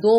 2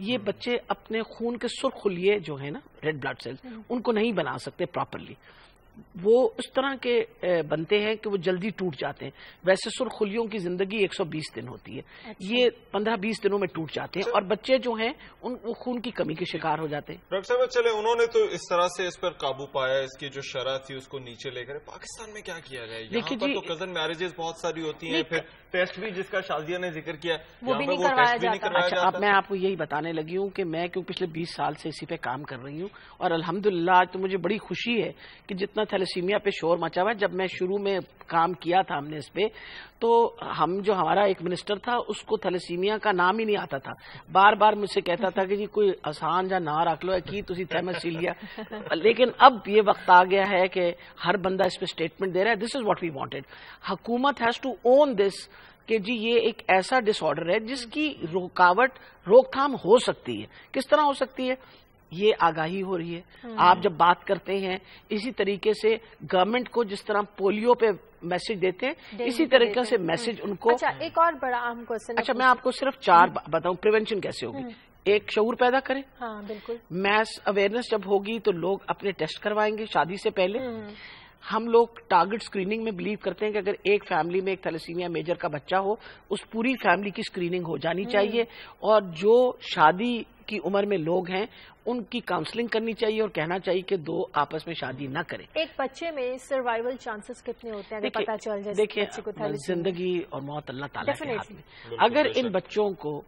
یہ بچے اپنے خون کے سرخ خلیے جو ہیں نا ریڈ بلڈ سیلز ان کو نہیں بنا سکتے پراپرلی. وہ اس طرح کے بنتے ہیں کہ وہ جلدی ٹوٹ جاتے ہیں. ویسے سرخ خلیوں کی زندگی 120 دن ہوتی ہے. یہ 15-20 دنوں میں ٹوٹ جاتے ہیں اور بچے جو ہیں وہ خون کی کمی کے شکار ہو جاتے ہیں. ڈاکٹر صاحب چلے انہوں نے تو اس طرح سے اس پر قابو پایا, اس کی جو شرح تھی اس کو نیچے لے کر. پاکستان میں کیا کیا جائے؟ یہاں پر تو کزن میرجز بہت ساری ہوتی ہیں, پھر ٹیسٹ بھی جس کا شازیہ نے ذکر کیا وہ بھی نہیں کروایا جاتا. اب میں آپ کو یہی بتانے لگی ہوں کہ میں کیوں پچھلے 20 سال سے اسی پہ کام کر رہی ہوں اور الحمدللہ آج تو مجھے بڑی خوشی ہے کہ جتنا تھیلیسیمیا پہ شور مچا ہوا ہے. جب میں شروع میں کام کیا تھا ہم نے اس پہ, تو ہمارا ایک منسٹر تھا اس کو تھیلیسیمیا کا نام ہی نہیں آتا تھا. بار بار مجھ سے کہتا تھا کہ جی کوئی آسان جا نام رکھ لو کی تسی تھیلیسیمیا. لیکن اب یہ وقت آ گیا ہے کہ ہر بندہ اس پہ اسٹیٹمنٹ دے رہا ہے. دس از واٹ وی وانٹیڈ. حکومت ہیز ٹو اون دس کہ جی یہ ایک ایسا ڈس آرڈر ہے جس کی روک تھام ہو سکتی ہے. کس طرح ہو سکتی ہے؟ یہ آگاہی ہو رہی ہے. آپ جب بات کرتے ہیں اسی طریقے سے گورنمنٹ کو جس طرح پولیو پہ میسج دیتے ہیں اسی طریقے سے میسج ان کو. اچھا ایک اور بڑا اہم کوسچن. اچھا میں آپ کو صرف 4 بتاؤں پریونشن کیسے ہوگی. ایک شعور پیدا کریں. ہاں بالکل. میس اویئرنیس جب ہوگی تو لوگ اپنے ٹیسٹ کروائیں گے شادی سے پہلے. ہم لوگ ٹارگٹ اسکریننگ میں بلیو کرتے ہیں کہ اگر ایک فیملی میں ایک تھیلیسیمیا میجر کا بچہ ہو اس پوری فیملی کی اسکریننگ ہو جانی چاہیے, اور جو شادی کی عمر میں لوگ ہیں ان کی کاؤنسلنگ کرنی چاہیے اور کہنا چاہیے کہ 2 آپس میں شادی نہ کریں. ایک بچے میں سروائیول چانسز کتنے ہوتے ہیں اگر پتہ چل جائے؟ دیکھیں زندگی اور موت اللہ تعالیٰ کے ہاتھ میں. اگر ان بچوں کو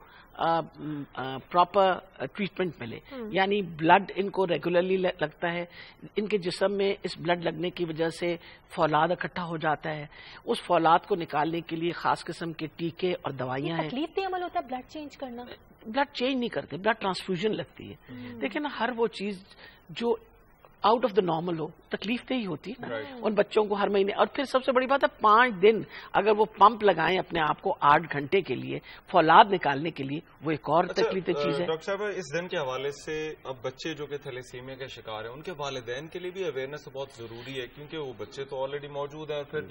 پراپر ٹریٹمنٹ ملے, یعنی بلڈ ان کو ریگولرلی لگتا ہے, ان کے جسم میں اس بلڈ لگنے کی وجہ سے فولاد اکٹھا ہو جاتا ہے, اس فولاد کو نکالنے کے لیے خاص قسم کے ٹیکے اور دوائیاں ہیں. تکلیف دہ عمل ہوتا ہے بلڈ چینج کرنا؟ بلڈ چینج نہیں کرتے, بلڈ ٹرانسفیوژن لگتی ہے. دیکھیں نا ہر وہ چیز جو آؤٹ آف دا نارمل ہو تکلیف دہ ہی ہوتی ہے نا ان بچوں کو ہر مہینے. اور پھر سب سے بڑی بات ہے 5 دن اگر وہ پمپ لگائیں اپنے آپ کو 8 گھنٹے کے لیے فولاد نکالنے کے لیے, وہ ایک اور تکلیف دہ چیز ہے. ڈاکٹر صاحب اس دن کے حوالے سے اب بچے جو کہ تھیلیسیمیا کے شکار ہیں ان کے والدین کے لیے بھی اویئرنیس بہت ضروری ہے, کیونکہ وہ بچے تو آلریڈی موجود ہیں, اور پھر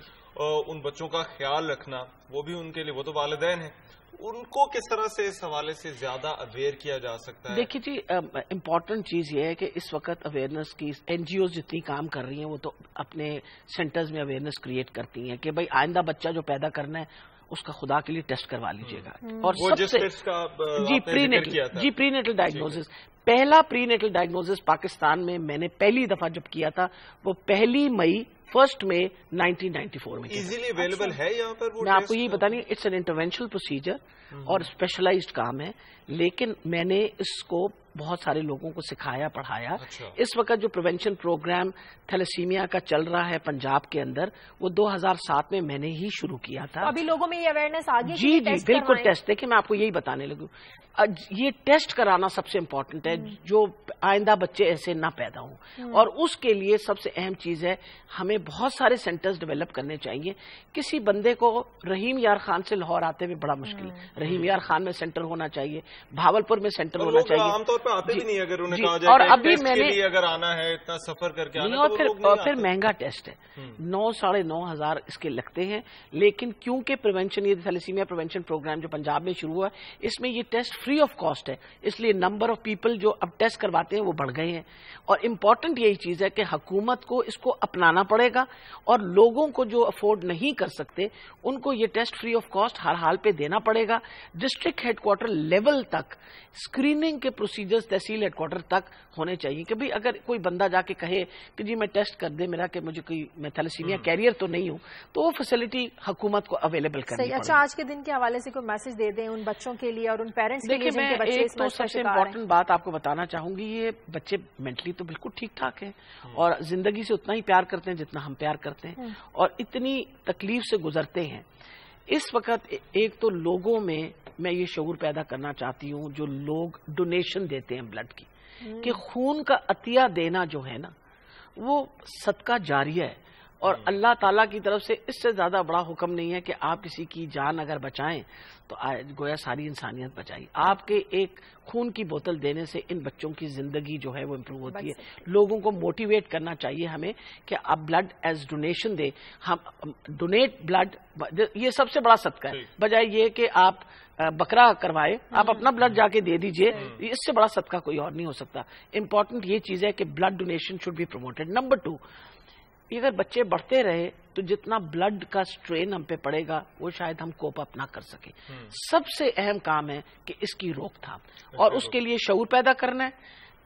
ان بچوں کا خیال رکھنا وہ بھی ان کے لیے, وہ تو والدین ہیں, ان کو کس طرح سے اس حوالے سے زیادہ اویئر کیا جا سکتا ہے؟ دیکھیے جی امپورٹنٹ چیز یہ ہے کہ اس وقت اویئرنیس کی NGOs جتنی کام کر رہی ہیں وہ تو اپنے سینٹرز میں اویئرنیس کریٹ کرتی ہیں کہ بھائی آئندہ بچہ جو پیدا کرنا ہے اس کا خدا کے لیے ٹیسٹ کروا لیجیے گا. اور سب سے پری نیٹل ڈائگنوسس, پہلا پری نیٹل ڈائگنوسس پاکستان میں نے پہلی دفعہ جب کیا تھا وہ 1 مئی 1994 میں. ایزیلی اویلیبل ہے یہاں پر؟ میں آپ کو یہی بتا دیں اٹس این انٹرونشنل پروسیجر اور اسپیشلائزڈ کام ہے, لیکن میں نے اس کو بہت سارے لوگوں کو سکھایا پڑھایا. اس وقت جو پریونشن پروگرام تھیلیسیمیا کا چل رہا ہے پنجاب کے اندر وہ 2007 میں نے ہی شروع کیا تھا. ابھی لوگوں میں یہ اویئرنیس آ گئی؟ جی بالکل ٹیسٹ. دیکھیں میں آپ کو یہی بتانے لگوں, یہ ٹیسٹ کرانا سب سے امپورٹنٹ ہے جو آئندہ بچے ایسے نہ پیدا ہوں, اور اس کے لیے سب سے اہم چیز ہے ہمیں بہت سارے سینٹرز ڈیولپ کرنے چاہیے. کسی بندے کو رحیم یار خان سے لاہور آتے ہوئے بڑا مشکل ہے, رحیم یار خان میں سینٹر ہونا چاہیے, بھاولپور میں سینٹر ہونا چاہیے. عام طور پہ آتے بھی نہیں اگر انہیں کہا جائے. اور ابھی میں نے اگر آنا ہے اتنا سفر کر کے آنا, اور پھر مہنگا ٹیسٹ ہے, 9,500 اس کے لگتے ہیں. لیکن کیونکہ پریونشن یہ تھیلیسیمیا پریونشن پروگرام جو پنجاب میں شروع ہوا ہے اس میں یہ ٹیسٹ فری آف کاسٹ ہے, اس لیے نمبر آف پیپل جو اب ٹیسٹ کرواتے ہیں وہ بڑھ گئے ہیں. اور امپورٹنٹ یہی چیز ہے کہ حکومت کو اس کو اپنانا پڑے گا, اور لوگوں کو جو افورڈ نہیں کر سکتے ان کو یہ ٹیسٹ فری آف کاسٹ ہر حال پہ دینا پڑے گا. ڈسٹرکٹ ہیڈ کوارٹر لیول تک اسکریننگ کے پروسیجرز تحصیل ہیڈ کوارٹر تک ہونے چاہیے کہ بھئی اگر کوئی بندہ جا کے کہے کہ جی میں ٹیسٹ کر دے میرا کہ مجھے کوئی میں تھیلیسیمیا کیریئر تو نہیں ہوں, تو وہ فیسلٹی حکومت کو اویلیبل کرنی پڑے گی. اچھا آج کے دن کے حوالے سے کوئی میسج دے دیں ان بچوں کے لیے اور ان پیرنٹس کے لیے جن کے بچے اس سب سے امپورٹنٹ بات آپ کو بتانا چاہوں گی, یہ بچے مینٹلی تو بالکل ٹھیک ٹھاک ہیں اور زندگی سے اتنا ہی پیار کرتے ہیں جتنا ہم پیار کرتے ہیں, اور اتنی تکلیف سے گزرتے ہیں. اس وقت ایک تو لوگوں میں یہ شعور پیدا کرنا چاہتی ہوں جو لوگ ڈونیشن دیتے ہیں بلڈ کی, کہ خون کا عطیہ دینا جو ہے نا وہ صدقہ جاریہ ہے, اور اللہ تعالیٰ کی طرف سے اس سے زیادہ بڑا حکم نہیں ہے کہ آپ کسی کی جان اگر بچائیں تو گویا ساری انسانیت بچائی. آپ کے ایک خون کی بوتل دینے سے ان بچوں کی زندگی جو ہے وہ امپروو ہوتی ہے. لوگوں کو موٹیویٹ کرنا چاہیے ہمیں کہ آپ بلڈ ایز ڈونیشن دیں. ہم ڈونیٹ بلڈ، یہ سب سے بڑا صدقہ ہے، بجائے یہ کہ آپ بکرا کروائے، آپ اپنا بلڈ جا کے دے دیجئے. اس سے بڑا صدقہ کوئی اور نہیں ہو سکتا. امپورٹنٹ یہ چیز ہے کہ blood donation should be promoted. Number 2، اگر بچے بڑھتے رہے تو جتنا بلڈ کا سٹرین ہم پہ پڑے گا وہ شاید ہم کوپ اپ نہ کر سکیں. سب سے اہم کام ہے کہ اس کی روک تھام، اور اس کے لیے شعور پیدا کرنا ہے.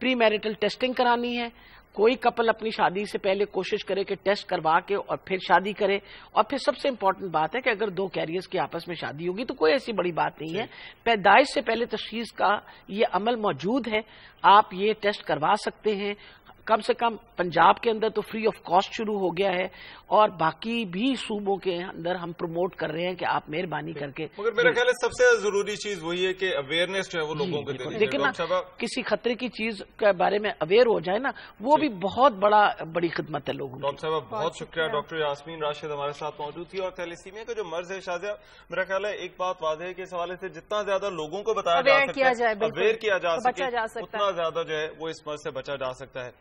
پری میرٹل ٹیسٹنگ کرانی ہے. کوئی کپل اپنی شادی سے پہلے کوشش کرے کہ ٹیسٹ کروا کے اور پھر شادی کرے. اور پھر سب سے امپورٹنٹ بات ہے کہ اگر 2 کیریئرز کی آپس میں شادی ہوگی تو کوئی ایسی بڑی بات نہیں ہے. پیدائش سے پہلے تشخیص کا یہ عمل موجود ہے. آپ یہ ٹیسٹ کروا سکتے ہیں. کم سے کم پنجاب کے اندر تو فری آف کاسٹ شروع ہو گیا ہے، اور باقی بھی صوبوں کے اندر ہم پروموٹ کر رہے ہیں کہ آپ مہربانی کر کے. مگر میرا خیال ہے سب سے ضروری چیز وہی ہے کہ اویئرنیس جو ہے وہ لوگوں کو دینی ہے. لیکن کسی خطرے کی چیز کے بارے میں اویئر ہو جائے نا، وہ بھی بہت بڑی خدمت ہے لوگوں کی. ڈاکٹر صاحب بہت شکریہ. ڈاکٹر یاسمین راشد ہمارے ساتھ موجود تھی. اور تھیلیسیمیا کا جو مرض ہے شازیہ، میرا خیال ہے ایک بات واضح ہے کہ اس حوالے سے جتنا زیادہ لوگوں کو بتایا جا سکتا ہے، اویئر کیا جا سکے، اتنا زیادہ جو ہے وہ اس مرض سے بچا جا سکتا ہے.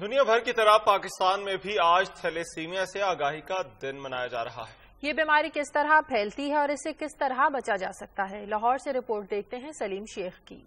دنیا بھر کی طرح پاکستان میں بھی آج تھیلیسیمیا سے آگاہی کا دن منایا جا رہا ہے. یہ بیماری کس طرح پھیلتی ہے اور اسے کس طرح بچا جا سکتا ہے، لاہور سے رپورٹ دیکھتے ہیں سلیم شیخ کی.